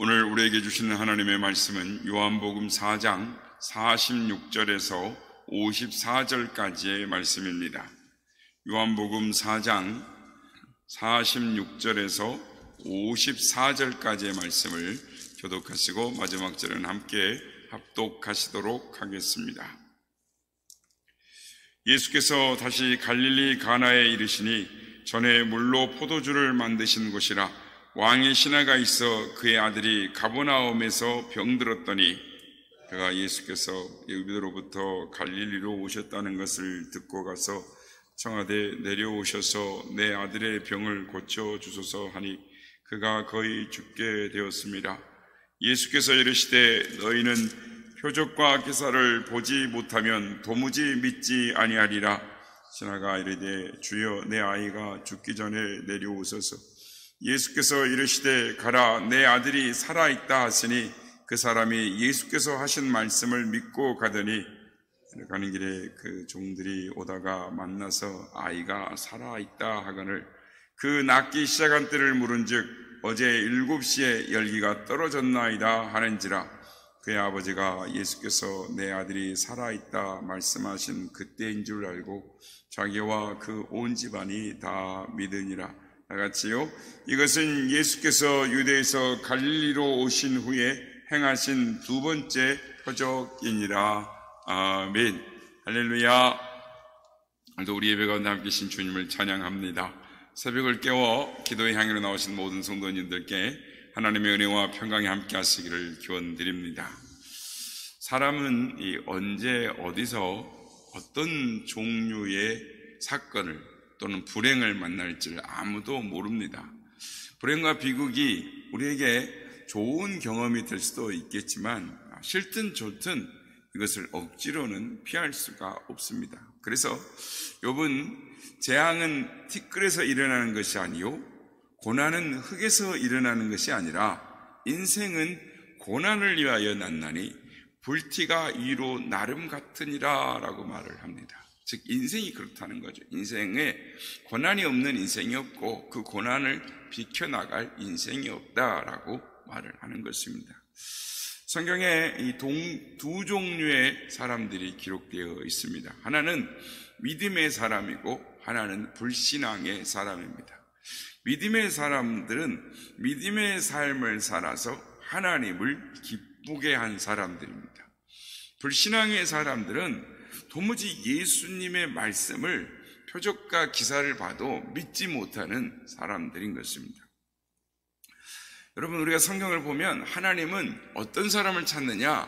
오늘 우리에게 주시는 하나님의 말씀은 요한복음 4장 46절에서 54절까지의 말씀입니다. 요한복음 4장 46절에서 54절까지의 말씀을 교독하시고 마지막 절은 함께 합독하시도록 하겠습니다. 예수께서 다시 갈릴리 가나에 이르시니 전에 물로 포도주를 만드신 곳이라 왕의 신하가 있어 그의 아들이 가버나움에서 병들었더니 그가 예수께서 여기로부터 갈릴리로 오셨다는 것을 듣고 가서 청하되 내려오셔서 내 아들의 병을 고쳐주소서 하니 그가 거의 죽게 되었습니다. 예수께서 이르시되 너희는 표적과 기사를 보지 못하면 도무지 믿지 아니하리라. 신하가 이르되 주여 내 아이가 죽기 전에 내려오소서. 예수께서 이르시되 가라 내 아들이 살아있다 하시니 그 사람이 예수께서 하신 말씀을 믿고 가더니 가는 길에 그 종들이 오다가 만나서 아이가 살아있다 하거늘 그 낫기 시작한 때를 물은즉 어제 7시에 열기가 떨어졌나이다 하는지라. 그의 아버지가 예수께서 내 아들이 살아있다 말씀하신 그때인 줄 알고 자기와 그 온 집안이 다 믿으니라. 나같이요 이것은 예수께서 유대에서 갈릴리로 오신 후에 행하신 두 번째 표적이니라. 아멘. 할렐루야. 오늘도 우리 예배 가운데 함께 계신 주님을 찬양합니다. 새벽을 깨워 기도의 향기로 나오신 모든 성도님들께 하나님의 은혜와 평강이 함께 하시기를 기원드립니다. 사람은 언제 어디서 어떤 종류의 사건을 또는 불행을 만날지 아무도 모릅니다. 불행과 비극이 우리에게 좋은 경험이 될 수도 있겠지만 싫든 좋든 이것을 억지로는 피할 수가 없습니다. 그래서 욥은 재앙은 티끌에서 일어나는 것이 아니요 고난은 흙에서 일어나는 것이 아니라 인생은 고난을 위하여 났나니 불티가 위로 나름 같으니라 라고 말을 합니다. 즉 인생이 그렇다는 거죠. 인생에 고난이 없는 인생이 없고 그 고난을 비켜나갈 인생이 없다라고 말을 하는 것입니다. 성경에 이 두 종류의 사람들이 기록되어 있습니다. 하나는 믿음의 사람이고 하나는 불신앙의 사람입니다. 믿음의 사람들은 믿음의 삶을 살아서 하나님을 기쁘게 한 사람들입니다. 불신앙의 사람들은 도무지 예수님의 말씀을 표적과 기사를 봐도 믿지 못하는 사람들인 것입니다. 여러분, 우리가 성경을 보면 하나님은 어떤 사람을 찾느냐?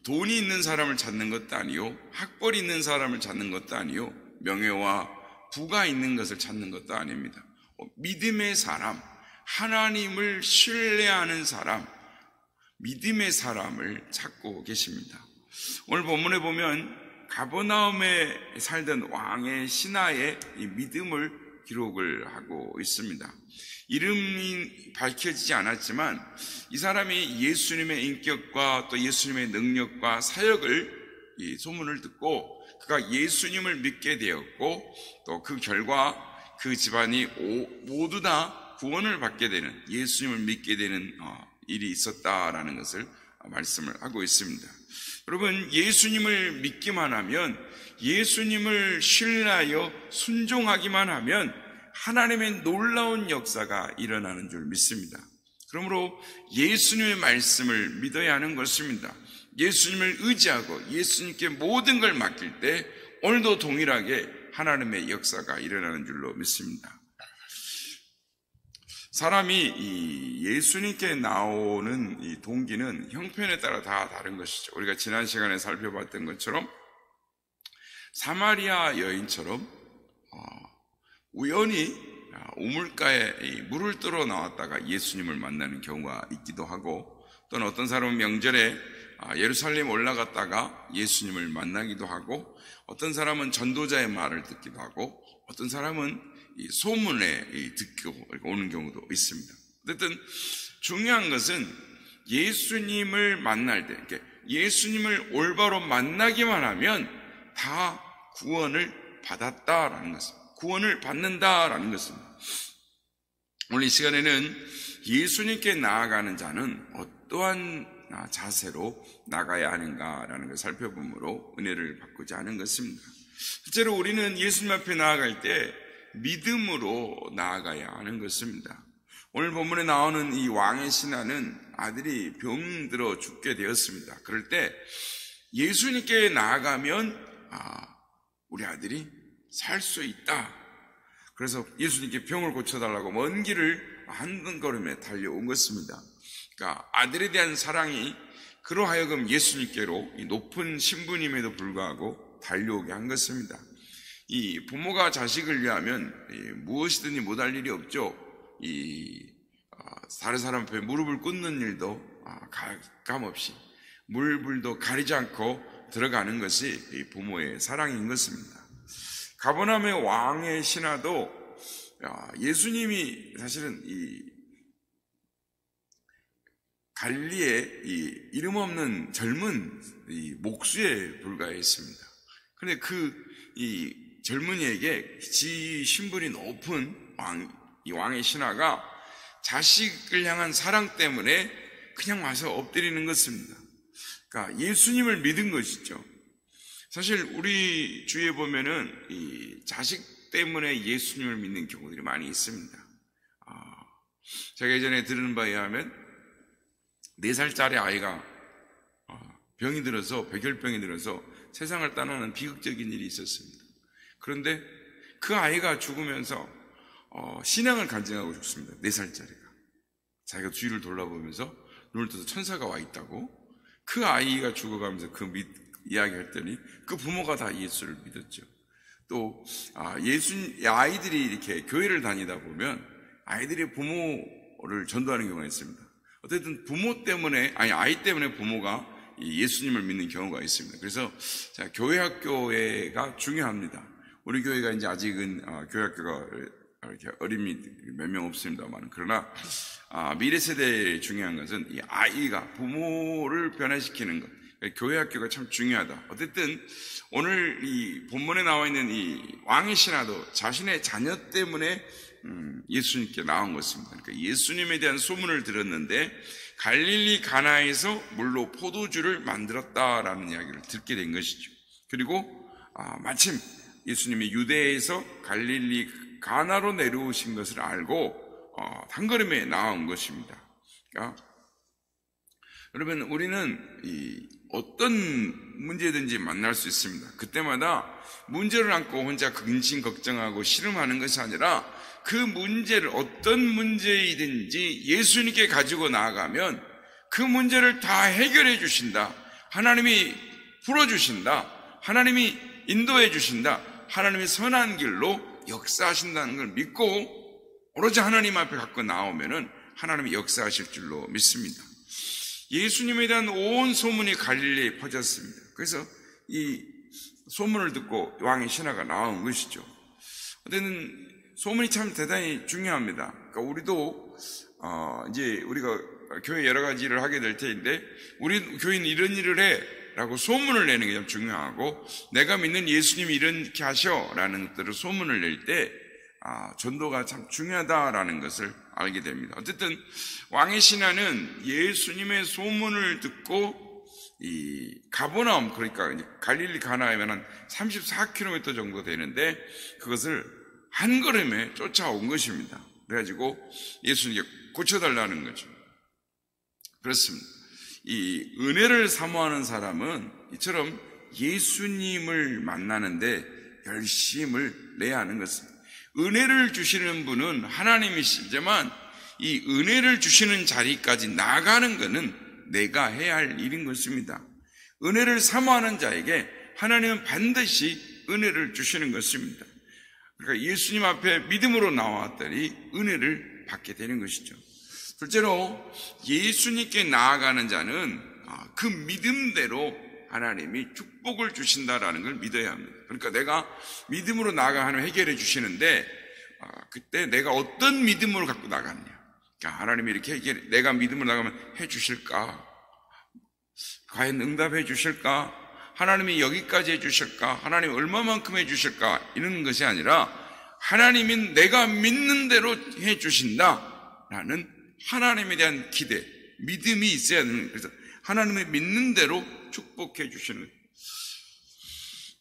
돈이 있는 사람을 찾는 것도 아니요, 학벌이 있는 사람을 찾는 것도 아니요, 명예와 부가 있는 것을 찾는 것도 아닙니다. 믿음의 사람, 하나님을 신뢰하는 사람, 믿음의 사람을 찾고 계십니다. 오늘 본문에 보면 가버나움에 살던 왕의 신하의 이 믿음을 기록을 하고 있습니다. 이름이 밝혀지지 않았지만 이 사람이 예수님의 인격과 또 예수님의 능력과 사역을 이 소문을 듣고 그가 예수님을 믿게 되었고 또 그 결과 그 집안이 모두 다 구원을 받게 되는, 예수님을 믿게 되는 일이 있었다라는 것을 말씀을 하고 있습니다. 여러분, 예수님을 믿기만 하면, 예수님을 신뢰하여 순종하기만 하면 하나님의 놀라운 역사가 일어나는 줄 믿습니다. 그러므로 예수님의 말씀을 믿어야 하는 것입니다. 예수님을 의지하고 예수님께 모든 걸 맡길 때 오늘도 동일하게 하나님의 역사가 일어나는 줄로 믿습니다. 사람이 이 예수님께 나오는 이 동기는 형편에 따라 다 다른 것이죠. 우리가 지난 시간에 살펴봤던 것처럼 사마리아 여인처럼 우연히 우물가에 물을 뜨러 나왔다가 예수님을 만나는 경우가 있기도 하고, 또는 어떤 사람은 명절에 예루살렘 올라갔다가 예수님을 만나기도 하고, 어떤 사람은 전도자의 말을 듣기도 하고, 어떤 사람은 이 소문에 듣고 오는 경우도 있습니다. 어쨌든 중요한 것은 예수님을 만날 때, 그러니까 예수님을 올바로 만나기만 하면 다 구원을 받았다라는 것입니다. 구원을 받는다라는 것입니다. 오늘 이 시간에는 예수님께 나아가는 자는 어떠한 자세로 나가야 하는가라는 걸 살펴보므로 은혜를 받고자 하는 것입니다. 실제로 우리는 예수님 앞에 나아갈 때 믿음으로 나아가야 하는 것입니다. 오늘 본문에 나오는 이 왕의 신하는 아들이 병들어 죽게 되었습니다. 그럴 때 예수님께 나아가면 우리 아들이 살 수 있다. 그래서 예수님께 병을 고쳐달라고 먼 길을 한 걸음에 달려온 것입니다. 그러니까 아들에 대한 사랑이 그로 하여금 예수님께로 이 높은 신분임에도 불구하고 달려오게 한 것입니다. 이 부모가 자식을 위하면 무엇이든지 못할 일이 없죠. 다른 사람 앞에 무릎을 꿇는 일도 가감없이 물불도 가리지 않고 들어가는 것이 이 부모의 사랑인 것입니다. 가버나움의 왕의 신하도 예수님이 사실은 이 갈릴리의 이 이름 없는 젊은 이 목수에 불과했습니다. 그런데 이 젊은이에게 신분이 높은 이 왕의 신하가 자식을 향한 사랑 때문에 그냥 와서 엎드리는 것입니다. 그러니까 예수님을 믿은 것이죠. 사실 우리 주위에 보면은 이 자식 때문에 예수님을 믿는 경우들이 많이 있습니다. 제가 예전에 들은 바에 의하면 4살짜리 아이가 병이 들어서 백혈병이 들어서 세상을 떠나는 비극적인 일이 있었습니다. 그런데 그 아이가 죽으면서 신앙을 간증하고 죽습니다. 4살짜리가 자기가 주위를 돌아보면서 눈을 떠서 천사가 와 있다고. 그 아이가 죽어가면서 이야기했더니 그 부모가 다 예수를 믿었죠. 또 아이들이 이렇게 교회를 다니다 보면 아이들이 부모를 전도하는 경우가 있습니다. 어쨌든 아이 때문에 부모가 예수님을 믿는 경우가 있습니다. 그래서 교회 학교가 중요합니다. 우리 교회가 이제 아직은 교회 학교가 이렇게 어린이 몇 명 없습니다만, 그러나 미래 세대에 중요한 것은 이 아이가 부모를 변화시키는 것. 교회 학교가 참 중요하다. 어쨌든 오늘 이 본문에 나와 있는 이 왕의 신하도 자신의 자녀 때문에 예수님께 나온 것입니다. 그러니까 예수님에 대한 소문을 들었는데 갈릴리 가나에서 물로 포도주를 만들었다라는 이야기를 듣게 된 것이죠. 그리고 마침 예수님이 유대에서 갈릴리 가나로 내려오신 것을 알고 한 걸음에 나온 것입니다. 그러니까 여러분, 우리는 어떤 문제든지 만날 수 있습니다. 그때마다 문제를 안고 혼자 근심 걱정하고 씨름하는 것이 아니라 그 문제를 어떤 문제이든지 예수님께 가지고 나아가면 그 문제를 다 해결해 주신다. 하나님이 풀어주신다. 하나님이 인도해 주신다. 하나님이 선한 길로 역사하신다는 걸 믿고 오로지 하나님 앞에 갖고 나오면은 하나님이 역사하실 줄로 믿습니다. 예수님에 대한 온 소문이 갈릴리에 퍼졌습니다. 그래서 이 소문을 듣고 왕의 신하가 나온 것이죠. 어쨌든 소문이 참 대단히 중요합니다. 그러니까 우리도 이제 우리가 교회 여러 가지 일을 하게 될 텐데 우리 교회는 이런 일을 해 라고 소문을 내는 게 참 중요하고, 내가 믿는 예수님이 이렇게 하셔라는 것들을 소문을 낼 때 전도가 참 중요하다라는 것을 알게 됩니다. 어쨌든 왕의 신하는 예수님의 소문을 듣고 이 가버나움, 그러니까 갈릴리 가나에면 한 34km 정도 되는데 그것을 한 걸음에 쫓아온 것입니다. 그래가지고 예수님께 고쳐달라는 거죠. 그렇습니다. 이 은혜를 사모하는 사람은 이처럼 예수님을 만나는데 열심을 내야 하는 것입니다. 은혜를 주시는 분은 하나님이시지만 이 은혜를 주시는 자리까지 나가는 것은 내가 해야 할 일인 것입니다. 은혜를 사모하는 자에게 하나님은 반드시 은혜를 주시는 것입니다. 그러니까 예수님 앞에 믿음으로 나왔더니 은혜를 받게 되는 것이죠. 둘째로 예수님께 나아가는 자는 그 믿음대로 하나님이 축복을 주신다라는 걸 믿어야 합니다. 그러니까 내가 믿음으로 나아가 하나님 해결해 주시는데 그때 내가 어떤 믿음으로 갖고 나가느냐. 그러니까 하나님이 이렇게 내가 믿음으로 나가면 해 주실까? 과연 응답해 주실까? 하나님이 여기까지 해 주실까? 하나님이 얼마만큼 해 주실까? 이런 것이 아니라 하나님이 내가 믿는 대로 해 주신다라는 하나님에 대한 기대, 믿음이 있어야 하는, 그래서 하나님을 믿는 대로 축복해 주시는 거예요.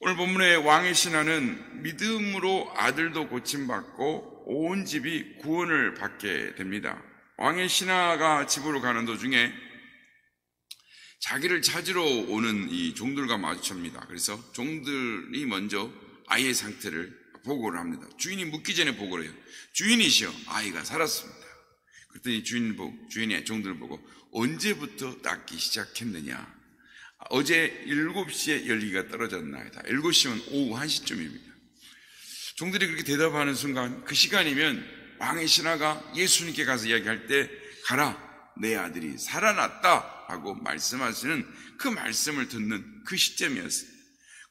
오늘 본문의 왕의 신하는 믿음으로 아들도 고침받고 온 집이 구원을 받게 됩니다. 왕의 신하가 집으로 가는 도중에 자기를 찾으러 오는 이 종들과 마주칩니다. 그래서 종들이 먼저 아이의 상태를 보고를 합니다. 주인이 묻기 전에 보고를 해요. 주인이시여, 아이가 살았습니다. 그랬더니 주인이 종들을 보고 언제부터 낫기 시작했느냐? 어제 7시에 열기가 떨어졌나이다. 7시면 오후 1시쯤입니다. 종들이 그렇게 대답하는 순간 그 시간이면 왕의 신하가 예수님께 가서 이야기할 때 가라, 내 아들이 살아났다 하고 말씀하시는 그 말씀을 듣는 그 시점이었어요.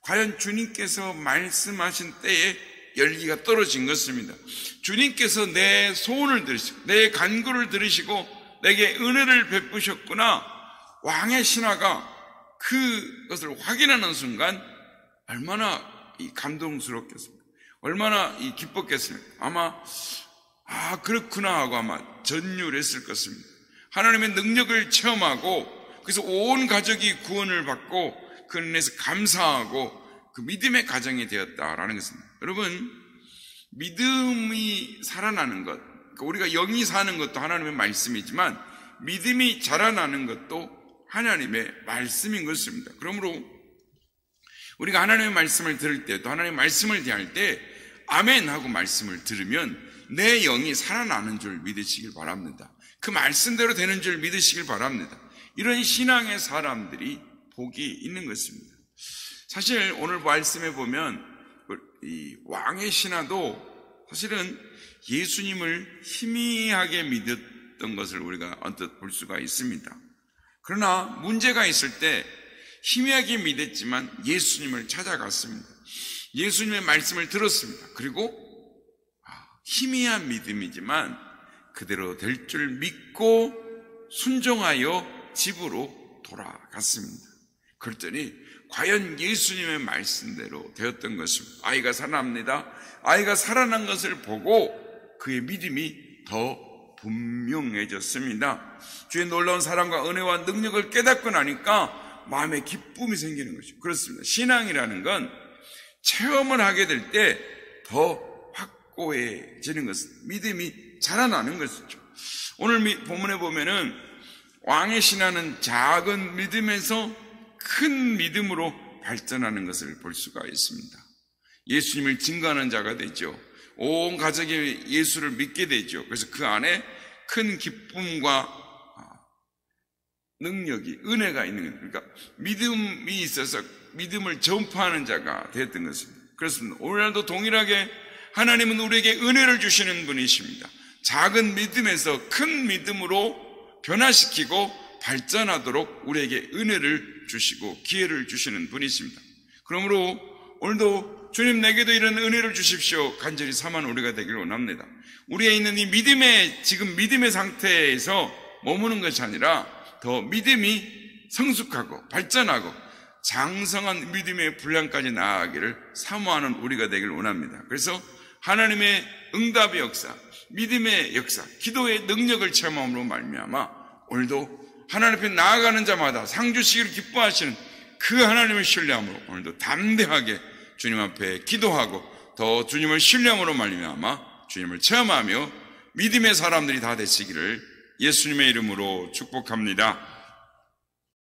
과연 주님께서 말씀하신 때에 열기가 떨어진 것입니다. 주님께서 내 소원을 들으시고 내 간구를 들으시고 내게 은혜를 베푸셨구나. 왕의 신하가 그것을 확인하는 순간 얼마나 감동스럽겠습니까? 얼마나 기뻤겠습니까? 아마 그렇구나 하고 아마 전율했을 것입니다. 하나님의 능력을 체험하고 그래서 온 가족이 구원을 받고 그 안에서 감사하고 그 믿음의 가정이 되었다라는 것입니다. 여러분, 믿음이 살아나는 것, 우리가 영이 사는 것도 하나님의 말씀이지만 믿음이 자라나는 것도 하나님의 말씀인 것입니다. 그러므로 우리가 하나님의 말씀을 들을 때 또 하나님의 말씀을 대할 때 아멘 하고 말씀을 들으면 내 영이 살아나는 줄 믿으시길 바랍니다. 그 말씀대로 되는 줄 믿으시길 바랍니다. 이런 신앙의 사람들이 복이 있는 것입니다. 사실 오늘 말씀에 보면 이 왕의 신하도 사실은 예수님을 희미하게 믿었던 것을 우리가 언뜻 볼 수가 있습니다. 그러나 문제가 있을 때 희미하게 믿었지만 예수님을 찾아갔습니다. 예수님의 말씀을 들었습니다. 그리고 희미한 믿음이지만 그대로 될 줄 믿고 순종하여 집으로 돌아갔습니다. 그랬더니 과연 예수님의 말씀대로 되었던 것입니다. 아이가 살아납니다. 아이가 살아난 것을 보고 그의 믿음이 더 분명해졌습니다. 주의 놀라운 사랑과 은혜와 능력을 깨닫고 나니까 마음에 기쁨이 생기는 것이죠. 그렇습니다. 신앙이라는 건 체험을 하게 될 때 더 확고해지는 것입니다. 믿음이 자라나는 것이죠. 오늘 본문에 보면은 왕의 신하는 작은 믿음에서 큰 믿음으로 발전하는 것을 볼 수가 있습니다. 예수님을 증거하는 자가 되죠. 온 가족이 예수를 믿게 되죠. 그래서 그 안에 큰 기쁨과 능력이, 은혜가 있는 거예요. 그러니까 믿음이 있어서 믿음을 전파하는 자가 되었던 것입니다. 그렇습니다. 오늘날도 동일하게 하나님은 우리에게 은혜를 주시는 분이십니다. 작은 믿음에서 큰 믿음으로 변화시키고 발전하도록 우리에게 은혜를 주시고 기회를 주시는 분이십니다. 그러므로 오늘도 주님 내게도 이런 은혜를 주십시오. 간절히 삼한 우리가 되기를 원합니다. 우리에 있는 이 지금 믿음의 상태에서 머무는 것이 아니라 더 믿음이 성숙하고 발전하고 장성한 믿음의 분량까지 나아가기를 사모하는 우리가 되기를 원합니다. 그래서 하나님의 응답의 역사, 믿음의 역사, 기도의 능력을 체험함으로 말미암아 오늘도 하나님 앞에 나아가는 자마다 상 주시기를 기뻐하시는 그 하나님을 신뢰함으로 오늘도 담대하게 주님 앞에 기도하고 더 주님을 신뢰함으로 말미암아 주님을 체험하며 믿음의 사람들이 다 되시기를 예수님의 이름으로 축복합니다.